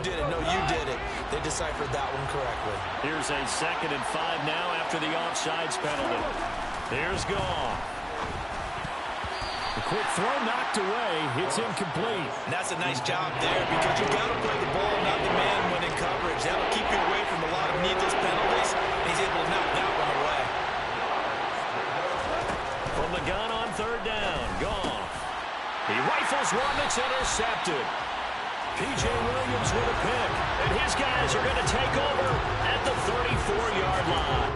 did it. No, you did it. They deciphered that one correctly. Here's a 2nd and 5 now after the offsides penalty. Here's Goff. The quick throw knocked away. It's incomplete. And that's a nice job there because you've got to play the ball, not the man when in coverage. That'll keep you away from a lot of needless penalties. He's able to knock that one away. From the gun on 3rd down, Goff. He rifles one that's intercepted. P.J. Williams with a pick. And his guys are going to take over at the 34-yard line.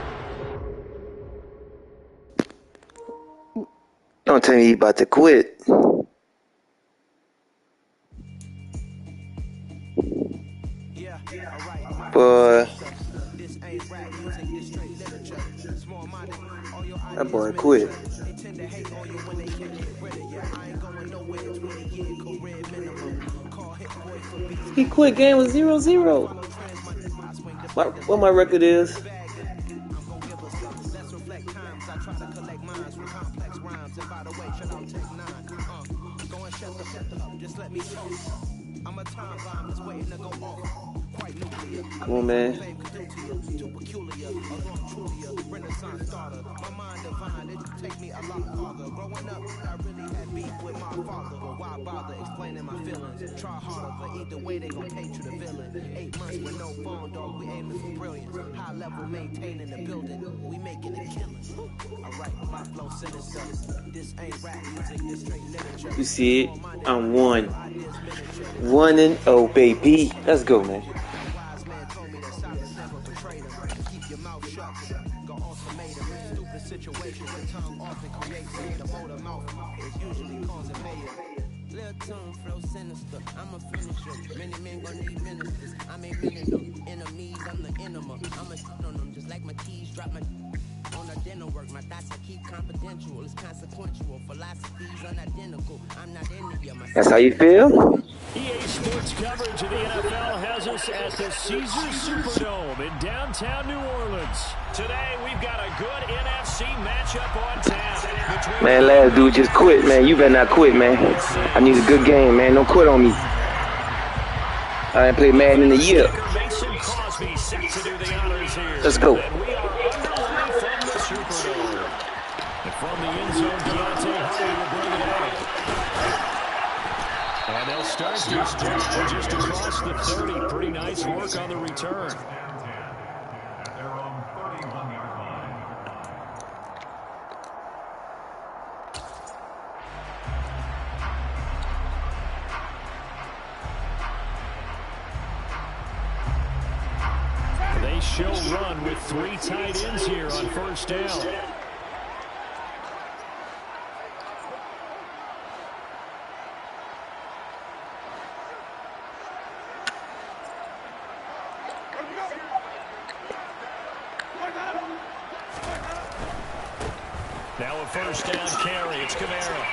Don't tell me he about to quit. Boy. That boy quit. He quit. Game was 0-0. What my record is? Come on, man. You see it? I'm 1-0, baby. Let's go, man. I'm a finisher. Many men gonna need ministers. I ain't meaning no enemies. I'm the enema. I'm a shit on them just like my keys. Drop my on our dinner work. My thoughts I keep confidential. It's consequential. Philosophies unidentical. I'm not into you. That's how you feel? EA Sports coverage of the NFL has us at the Caesars Superdome in downtown New Orleans. Today, we've got a good NFC matchup on tap. Man, last dude just quit, man. You better not quit, man. I need a good game, man. Don't quit on me. I ain't played Madden in a year. Let's go. From the end zone, Deontay Hardy will bring it out. And they'll start this drive just across the 30. Pretty nice work on the return. They show run with 3 tight ends here on 1st down. Now a 1st down carry. It's Kamara.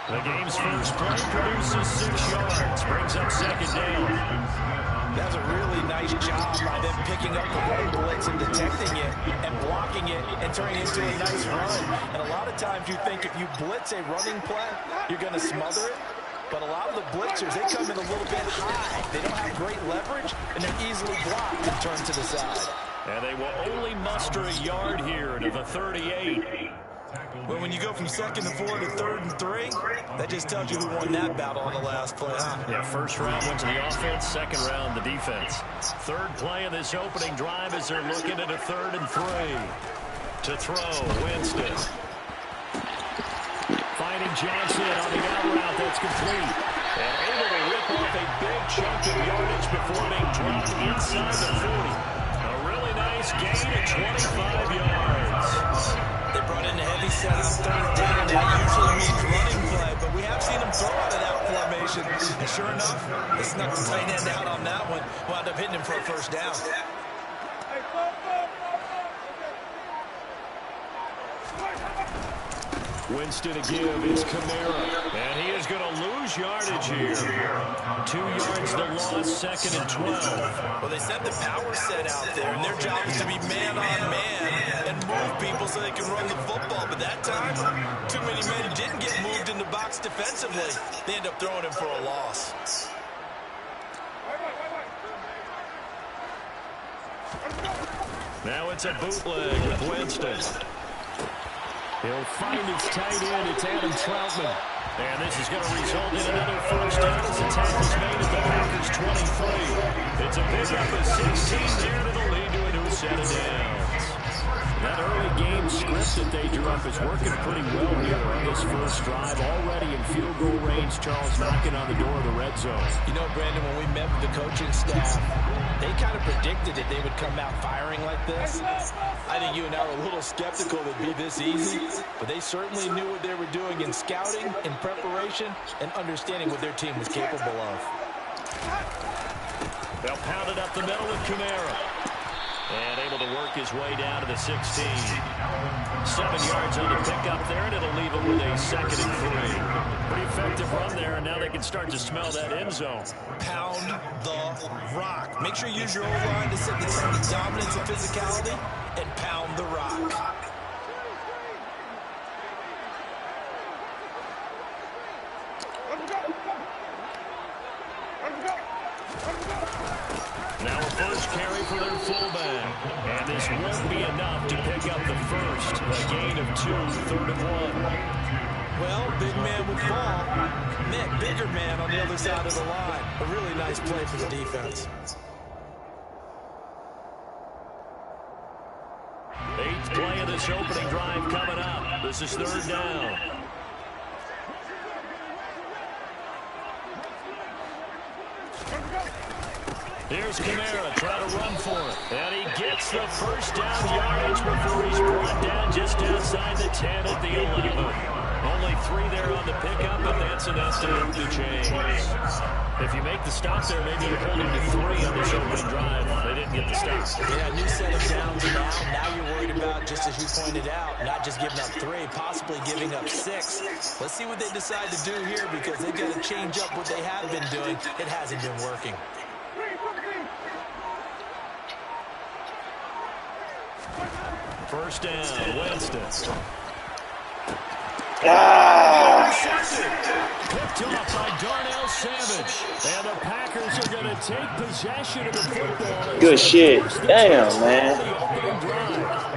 The game's first play produces 6 yards. Brings up 2nd down. That's a really nice job by them picking up the run blitz and detecting it and blocking it and turning it into a nice run. And a lot of times you think if you blitz a running play, you're going to smother it. But a lot of the blitzers, they come in a little bit high. They don't have great leverage, and they're easily blocked and turned to the side. And they will only muster a yard here to the 38. Well, when you go from 2nd and 4 to 3rd and 3, that just tells you who won that battle on the last play, huh? Yeah, 1st round went to the offense, 2nd round the defense. 3rd play of this opening drive as they're looking at a 3rd and 3. To throw, Winston. Finding Johnson on the out route, that's complete. And able to rip off a big chunk of yardage before being dropped inside the 40. A really nice gain at 25 yards. They brought in a heavy set on 3rd down. That usually means running play, but we have seen them throw out of that formation. And sure enough, they snuck the tight end out on that one. Wound up hitting him for a 1st down. Winston to give, it's Kamara. And he is going to lose yardage here. 2 yards the loss, 2nd and 12. Well, they sent the power set out there, and their job is to be man-on-man and move people so they can run the football. But that time, too many men didn't get moved in the box defensively. They end up throwing him for a loss. Now it's a bootleg with Winston. He'll find his tight end. It's Adam Troutman. And this is going to result in another first down as the tackle is made at the Packers 23. It's a pickup of 16 there to the lead to a new set of downs. That early game script that they drew up is working pretty well here on this first drive. Already in field goal range, Charles knocking on the door of the red zone. You know, Brandon, when we met with the coaching staff, they kind of predicted that they would come out firing like this. I think you and I were a little skeptical it would be this easy, but they certainly knew what they were doing in scouting, in preparation, and understanding what their team was capable of. They'll pound it up the middle with Kamara. And able to work his way down to the 16. 7 yards on the pickup there, and it'll leave him with a 2nd and 3. Pretty effective run there, and now they can start to smell that end zone. Pound the rock. Make sure you use your O-line to set the tone of dominance and physicality, and pound the rock. Now a first carry for their fullback. And this won't be enough to pick up the first. A gain of 2, 3rd and 1. Well, big man would fall. Man, bigger man on the other side of the line. A really nice play for the defense. 8th play of this opening drive coming up. This is 3rd down. Here's Kamara trying to run for it. And he gets the first down yardage before he's brought down just outside the 10 at the 11. Only 3 there on the pickup, but that's enough to move the chains. If you make the stop there, maybe you're holding to 3 on this opening drive. They didn't get the stop. Yeah, new set of downs now. Now you're worried about, just as you pointed out, not just giving up 3, possibly giving up 6. Let's see what they decide to do here, because they've got to change up what they have been doing. It hasn't been working. First down, Winston. Picked off by Darnell Savage. And the Packers are going to take possession of the football. Good shit. Damn, man.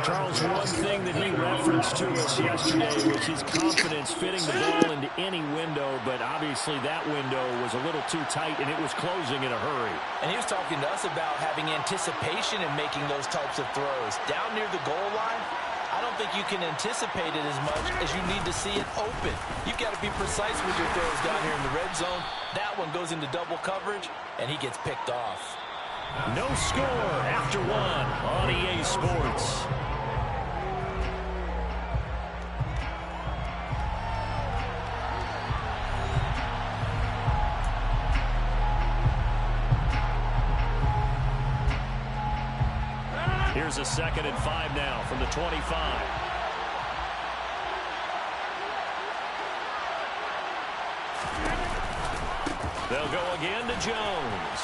Charles, one thing that he referenced to us yesterday was his confidence fitting the ball into any window, but obviously that window was a little too tight, and it was closing in a hurry. And he was talking to us about having anticipation in making those types of throws. Down near the goal line, I don't think you can anticipate it as much as you need to see it open. You've got to be precise with your throws down here in the red zone. That one goes into double coverage, and he gets picked off. No score after 1 on EA Sports. Here's a 2nd and 5 now from the 25. They'll go again to Jones.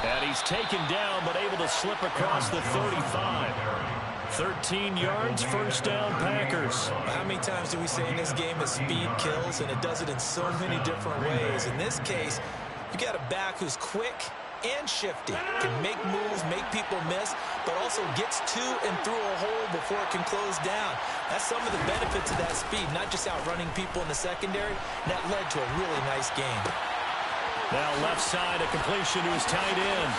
And he's taken down, but able to slip across the 35. 13 yards, first down, Packers. How many times do we say in this game that speed kills, and it does it in so many different ways? In this case, you got a back who's quick and shifty, can make moves, make people miss, but also gets to and through a hole before it can close down. That's some of the benefits of that speed, not just outrunning people in the secondary. And that led to a really nice game. Now left side, a completion to his tight end.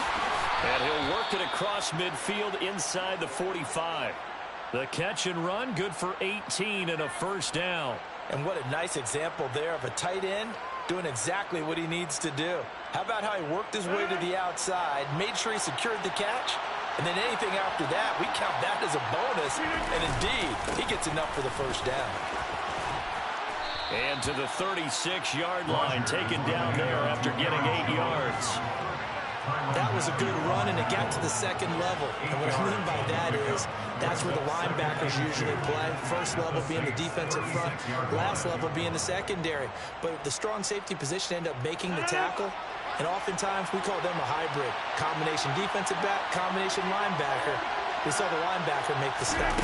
And he'll work it across midfield inside the 45. The catch and run, good for 18 and a first down. And what a nice example there of a tight end doing exactly what he needs to do. How about how he worked his way to the outside, made sure he secured the catch, and then anything after that, we count that as a bonus, and indeed, he gets enough for the first down. And to the 36-yard line, taken down there after getting 8 yards. That was a good run, and it got to the second level. And what I mean by that is that's where the linebackers usually play. First level being the defensive front, last level being the secondary. But the strong safety position ended up making the tackle, and oftentimes we call them a hybrid. Combination defensive back, combination linebacker. We saw the linebacker make the stop.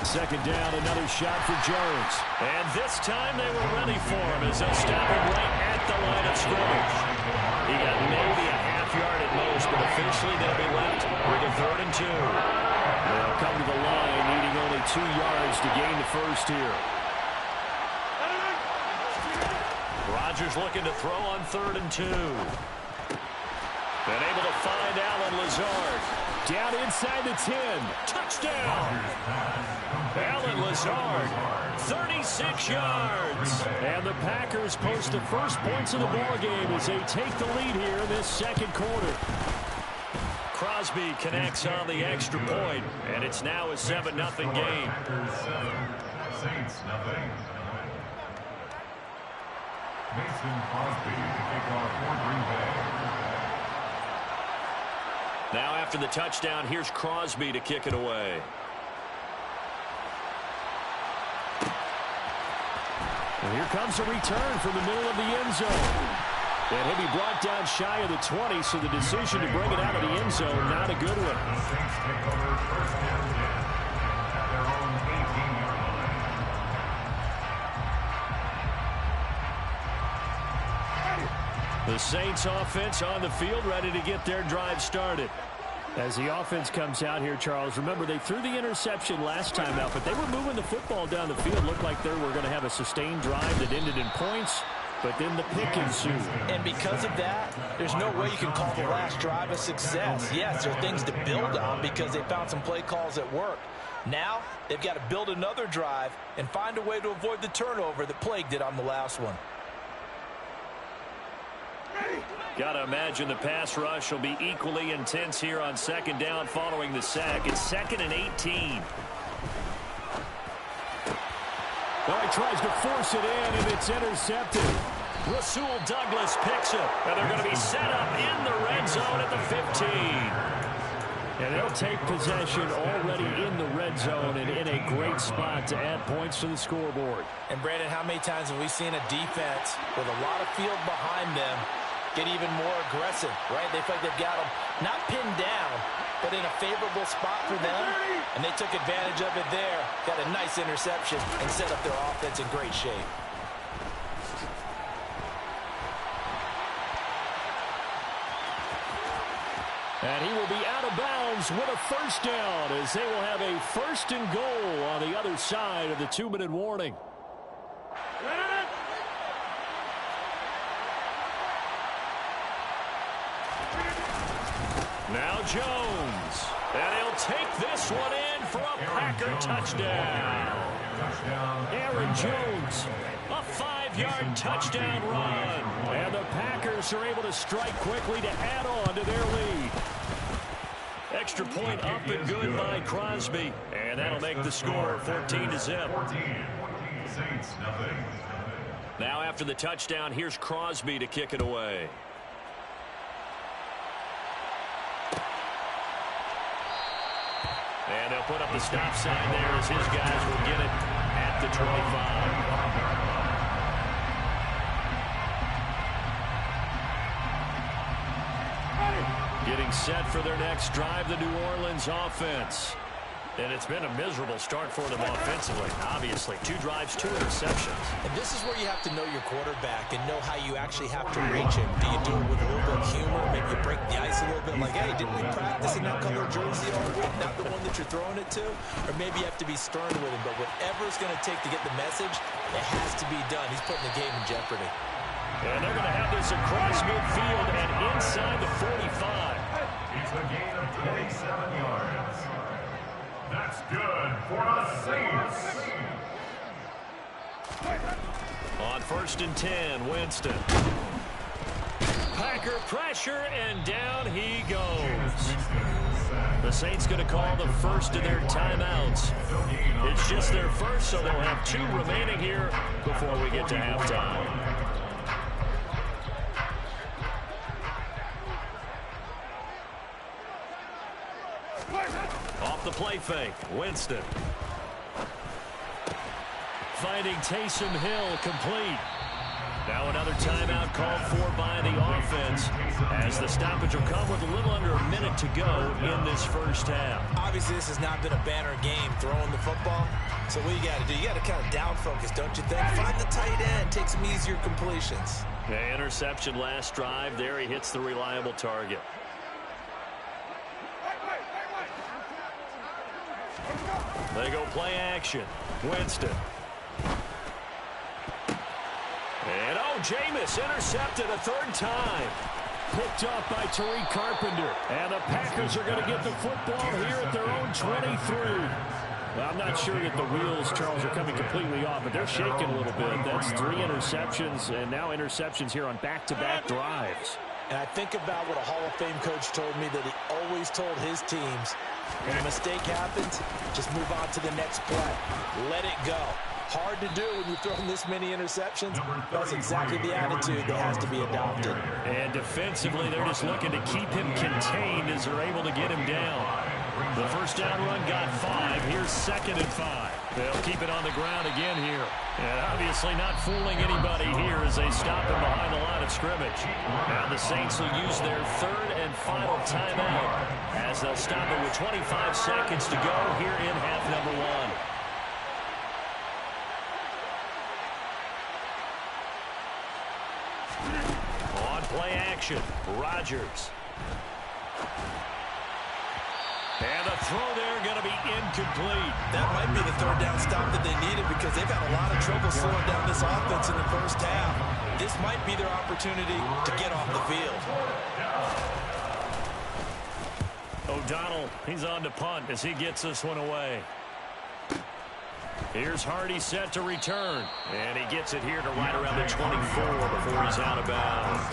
Second down, another shot for Jones. And this time they were ready for him as they'll stop him right at the line of scrimmage. He got maybe a half yard at most, but a officially they'll be left with a 3rd and 2. They'll come to the line needing only 2 yards to gain the first here. Rodgers looking to throw on 3rd and 2. Been able to find Allen Lazard. Down inside the 10. Touchdown! Allen Lazard, 36 yards. And the Packers post the first points of the ballgame as they take the lead here in this second quarter. Crosby connects on the extra point, and it's now a 7-0 game. Saints nothing. Mason Crosby to kick off for Green Bay. Now after the touchdown, here's Crosby to kick it away. And here comes a return from the middle of the end zone. And he'll be brought down shy of the 20, so the decision to bring it out of the end zone, not a good one. The Saints take over 1st and 10 at their own 18-yard line. The Saints offense on the field, ready to get their drive started. As the offense comes out here, Charles, remember they threw the interception last time out, but they were moving the football down the field. Looked like they were going to have a sustained drive that ended in points, but then the pick ensued. And because of that, there's no way you can call the last drive a success. Yes, there are things to build on because they found some play calls that work. Now, they've got to build another drive and find a way to avoid the turnover that plagued it on the last one. Got to imagine the pass rush will be equally intense here on 2nd down following the sack. It's 2nd and 18. Well, he tries to force it in, and it's intercepted. Rasul Douglas picks it, and they're going to be set up in the red zone at the 15. And they'll take possession already in the red zone and in a great spot to add points to the scoreboard. And, Brandon, how many times have we seen a defense with a lot of field behind them get even more aggressive, right? They feel like they've got them not pinned down, but in a favorable spot for them, and they took advantage of it there, got a nice interception, and set up their offense in great shape. And he will be out of bounds with a 1st down as they will have a 1st and goal on the other side of the 2-minute warning. Now Jones, and he'll take this one in for a Packer touchdown. Aaron Jones, a 5-yard touchdown run. And the Packers are able to strike quickly to add on to their lead. Extra point up and good by Crosby, and that'll make the score 14-0. Saints nothing. Now after the touchdown, here's Crosby to kick it away. And they'll put up the stop sign there as his guys will get it at the 25. Getting set for their next drive, the New Orleans offense. And it's been a miserable start for them offensively, obviously. 2 drives, 2 interceptions. And this is where you have to know your quarterback and know how you actually have to reach him. Do you do it with a little bit of humor? Maybe you break the ice a little bit like, hey, didn't we practice in that color jersey already? Not the one that you're throwing it to? Or maybe you have to be stern with him. But whatever it's going to take to get the message, it has to be done. He's putting the game in jeopardy. And they're going to have this across midfield and inside the 45. It's a gain of 27 yards. That's good for the Saints. On 1st and 10, Winston. Packer pressure, and down he goes. The Saints going to call the first of their timeouts. It's just their first, so they'll have 2 remaining here before we get to halftime. Off the play fake, Winston. Finding Taysom Hill complete. Now another timeout called for by the offense as the stoppage will come with a little under a minute to go in this first half. Obviously, this has not been a banner game throwing the football. So what you got to do, you got to kind of down focus, don't you think? Find the tight end, take some easier completions. Yeah, interception last drive. There he hits the reliable target. They go play action. Winston. And, Jameis intercepted a third time. Picked up by Tariq Carpenter. And the Packers are going to get the football here at their own 23. Well, I'm not sure that the wheels, Charles, are coming completely off, but they're shaking a little bit. That's 3 interceptions, and now interceptions here on back-to-back drives. And I think about what a Hall of Fame coach told me that he always told his teams, when a mistake happens, just move on to the next play. Let it go. Hard to do when you've thrown this many interceptions. That's exactly the attitude that has to be adopted. And defensively, they're just looking to keep him contained as they're able to get him down. The first down run got 5. Here's 2nd and 5. They'll keep it on the ground again here. And obviously not fooling anybody here as they stop him behind the line of scrimmage. Now the Saints will use their 3rd and final timeout as they'll stop it with 25 seconds to go here in half number 1. On play action, Rodgers. And the throw there going to be incomplete. That might be the 3rd down stop that they needed because they've had a lot of trouble slowing down this offense in the first half. This might be their opportunity to get off the field. O'Donnell, he's on to punt as he gets this one away. Here's Hardy set to return. And he gets it here to right around the 24 before he's out of bounds.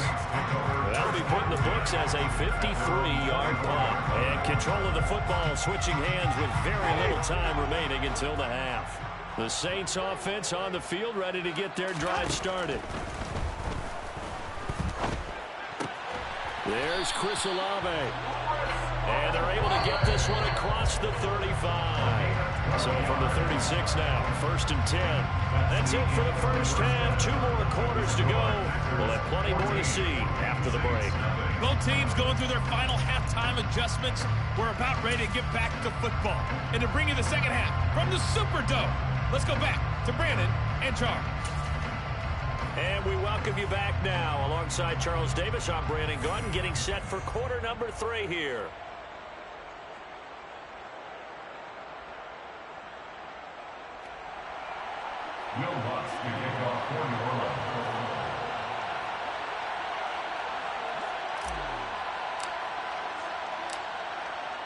That'll be put in the books as a 53-yard punt. And control of the football switching hands with very little time remaining until the half. The Saints offense on the field ready to get their drive started. There's Chris Olave. And they're able to get this one across the 35. So from the 36 now, 1st and 10. That's it for the first half. 2 more quarters to go. We'll have plenty more to see after the break. Both teams going through their final halftime adjustments. We're about ready to get back to football. And to bring you the second half from the Superdome, let's go back to Brandon and Charles. And we welcome you back now. Alongside Charles Davis, I'm Brandon Gaudin, getting set for quarter number 3 here. Will Lutz to kick off for New Orleans.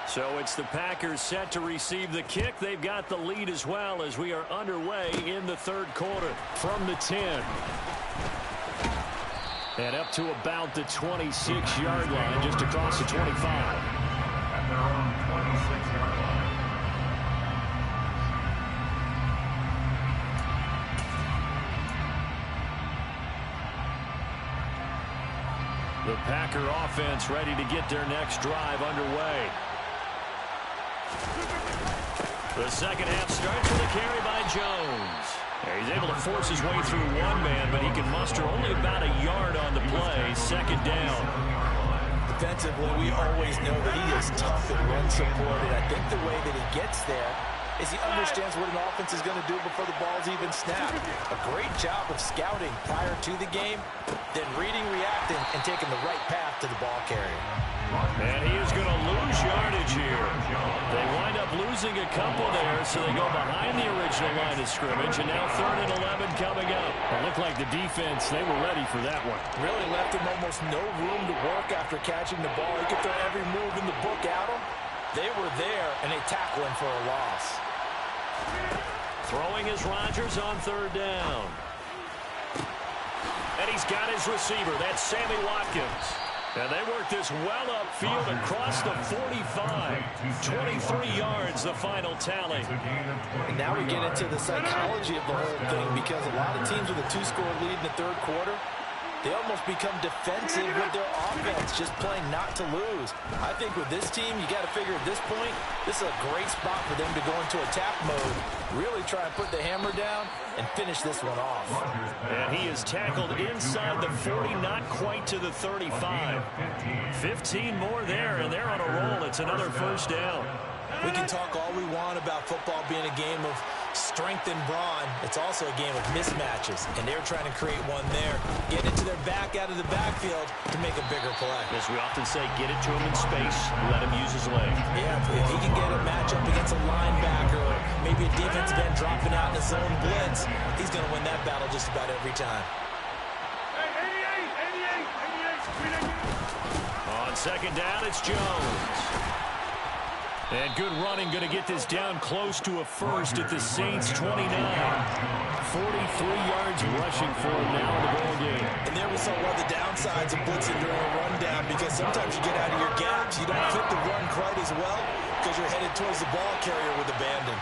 So it's the Packers set to receive the kick. They've got the lead as well as we are underway in the 3rd quarter from the 10. And up to about the 26-yard line, just across the 25. At their own 26-yard line. The Packer offense ready to get their next drive underway. The second half starts with a carry by Jones. He's able to force his way through one man, but he can muster only about a yard on the play. 2nd down. Defensively, we always know that he is tough and run supported. I think the way that he gets there is he understands what an offense is going to do before the ball's even snapped. A great job of scouting prior to the game, then reading, reacting, and taking the right path to the ball carrier. And he is going to lose yardage here. They wind up losing a couple there, so they go behind the original line of scrimmage, and now 3rd and 11 coming up. It looked like the defense, they were ready for that one. Really left him almost no room to work after catching the ball. He could throw every move in the book at him. They were there, and they tackle him for a loss. Throwing is Rodgers on 3rd down. And he's got his receiver. That's Sammy Watkins. And they work this well upfield across the 45. 23 yards, the final tally. And now we get into the psychology of the whole thing because a lot of teams with a 2-score lead in the 3rd quarter, they almost become defensive with their offense, just playing not to lose. I think with this team, you got to figure at this point, this is a great spot for them to go into attack mode, really try and put the hammer down and finish this one off. And he is tackled inside the 40, not quite to the 35. 15 more there, and they're on a roll. It's another 1st down. We can talk all we want about football being a game of strength and brawn. It's also a game of mismatches, and they're trying to create one there. Get it to their back out of the backfield to make a bigger play. As we often say, get it to him in space, let him use his leg. Yeah, if he can get a matchup against a linebacker or maybe a defensive end dropping out in a zone blitz, he's going to win that battle just about every time. On second down, it's Jones. And good running, going to get this down close to a first at the Saints 29. 43 yards rushing for him now in the ball game. And there we saw one of the downsides of blitzing during a rundown, because sometimes you get out of your gaps. You don't fit the run quite as well because you're headed towards the ball carrier with abandon.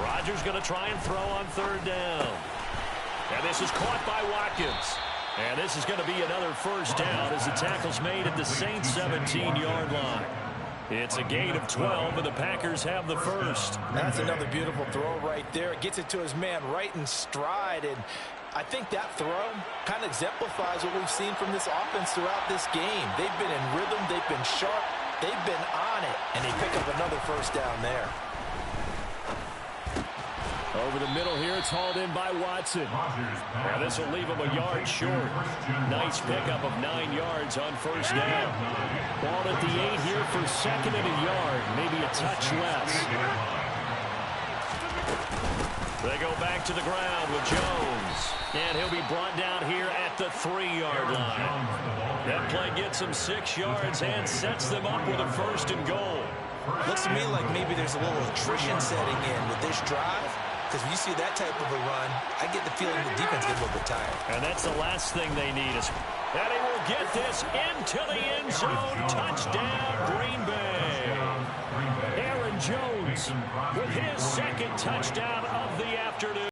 Rodgers going to try and throw on third down. And this is caught by Watkins. And this is going to be another first down as the tackle's made at the Saints 17-yard line. It's a gain of 12, and the Packers have the first. That's another beautiful throw right there. It gets it to his man right in stride, and I think that throw kind of exemplifies what we've seen from this offense throughout this game. They've been in rhythm, they've been sharp, they've been on it, and they pick up another first down there. Over the middle here, it's hauled in by Watson. Now this will leave him a yard short. Nice pickup of 9 yards on first down. Ball at the 8 here for second and a yard, maybe a touch less. They go back to the ground with Jones. And he'll be brought down here at the 3-yard line. That play gets him 6 yards and sets them up with a first and goal. Looks to me like maybe there's a little attrition setting in with this drive. Because when you see that type of a run, I get the feeling the defense gets a little bit tired. And that's the last thing they need. And he will get this into the end zone. Touchdown, Green Bay. Aaron Jones with his second touchdown of the afternoon.